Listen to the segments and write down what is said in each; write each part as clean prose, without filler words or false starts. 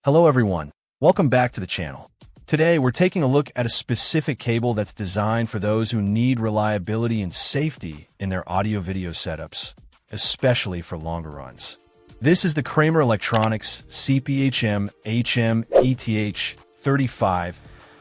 Hello everyone, welcome back to the channel. Today we're taking a look at a specific cable that's designed for those who need reliability and safety in their audio-video setups, especially for longer runs. This is the Kramer Electronics CPHM HM ETH-35,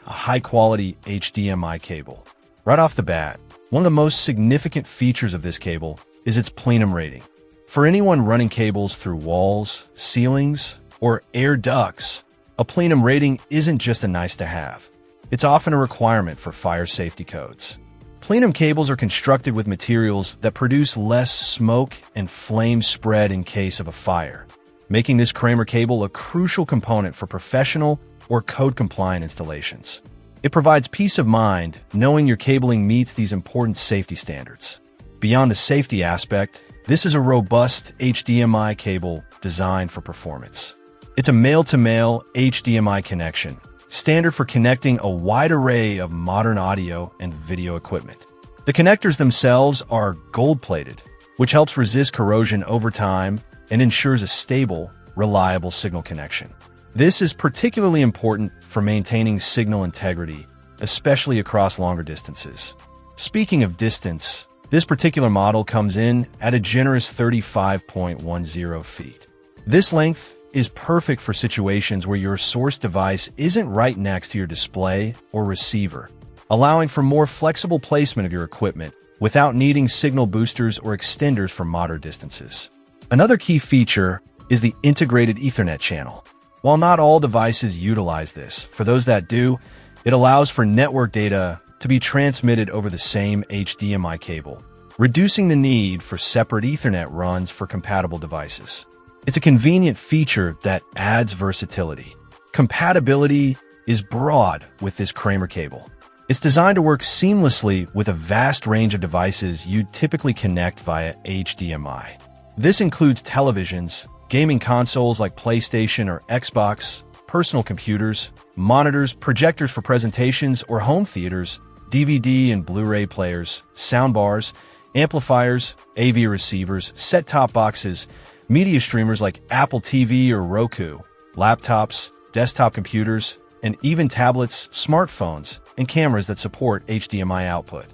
a high-quality HDMI cable. Right off the bat, one of the most significant features of this cable is its plenum rating. For anyone running cables through walls, ceilings, or air ducts, a plenum rating isn't just a nice-to-have. It's often a requirement for fire safety codes. Plenum cables are constructed with materials that produce less smoke and flame spread in case of a fire, making this Kramer cable a crucial component for professional or code-compliant installations. It provides peace of mind knowing your cabling meets these important safety standards. Beyond the safety aspect, this is a robust HDMI cable designed for performance. It's a male-to-male HDMI connection, standard for connecting a wide array of modern audio and video equipment. The connectors themselves are gold-plated, which helps resist corrosion over time and ensures a stable, reliable signal connection. This is particularly important for maintaining signal integrity, especially across longer distances. Speaking of distance, this particular model comes in at a generous 35.10 feet. This length is perfect for situations where your source device isn't right next to your display or receiver, allowing for more flexible placement of your equipment without needing signal boosters or extenders for moderate distances. Another key feature is the integrated Ethernet channel. While not all devices utilize this, for those that do, it allows for network data to be transmitted over the same HDMI cable, reducing the need for separate Ethernet runs for compatible devices. It's a convenient feature that adds versatility. Compatibility is broad with this Kramer cable. It's designed to work seamlessly with a vast range of devices you typically connect via HDMI. This includes televisions, gaming consoles like PlayStation or Xbox, personal computers, monitors, projectors for presentations or home theaters, DVD and Blu-ray players, soundbars, amplifiers, AV receivers, set-top boxes, media streamers like Apple TV or Roku, laptops, desktop computers, and even tablets, smartphones, and cameras that support HDMI output.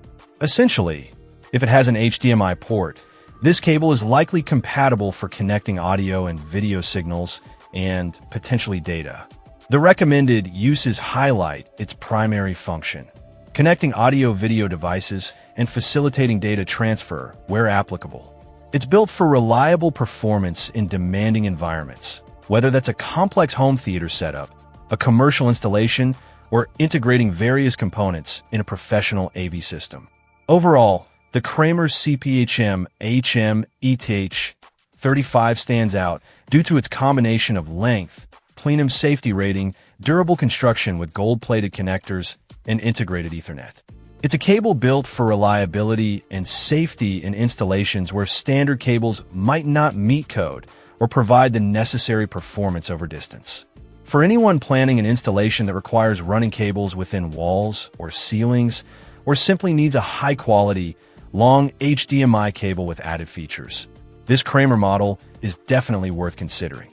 Essentially, if it has an HDMI port, this cable is likely compatible for connecting audio and video signals and potentially data. The recommended uses highlight its primary function: connecting audio-video devices and facilitating data transfer where applicable. It's built for reliable performance in demanding environments, whether that's a complex home theater setup, a commercial installation, or integrating various components in a professional AV system. Overall, the Kramer CPHM HM ETH-35 stands out due to its combination of length, plenum safety rating, durable construction with gold-plated connectors, and integrated Ethernet. It's a cable built for reliability and safety in installations where standard cables might not meet code or provide the necessary performance over distance. For anyone planning an installation that requires running cables within walls or ceilings, or simply needs a high-quality, long HDMI cable with added features, this Kramer model is definitely worth considering.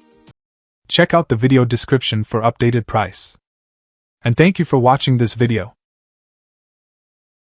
Check out the video description for updated price. And thank you for watching this video.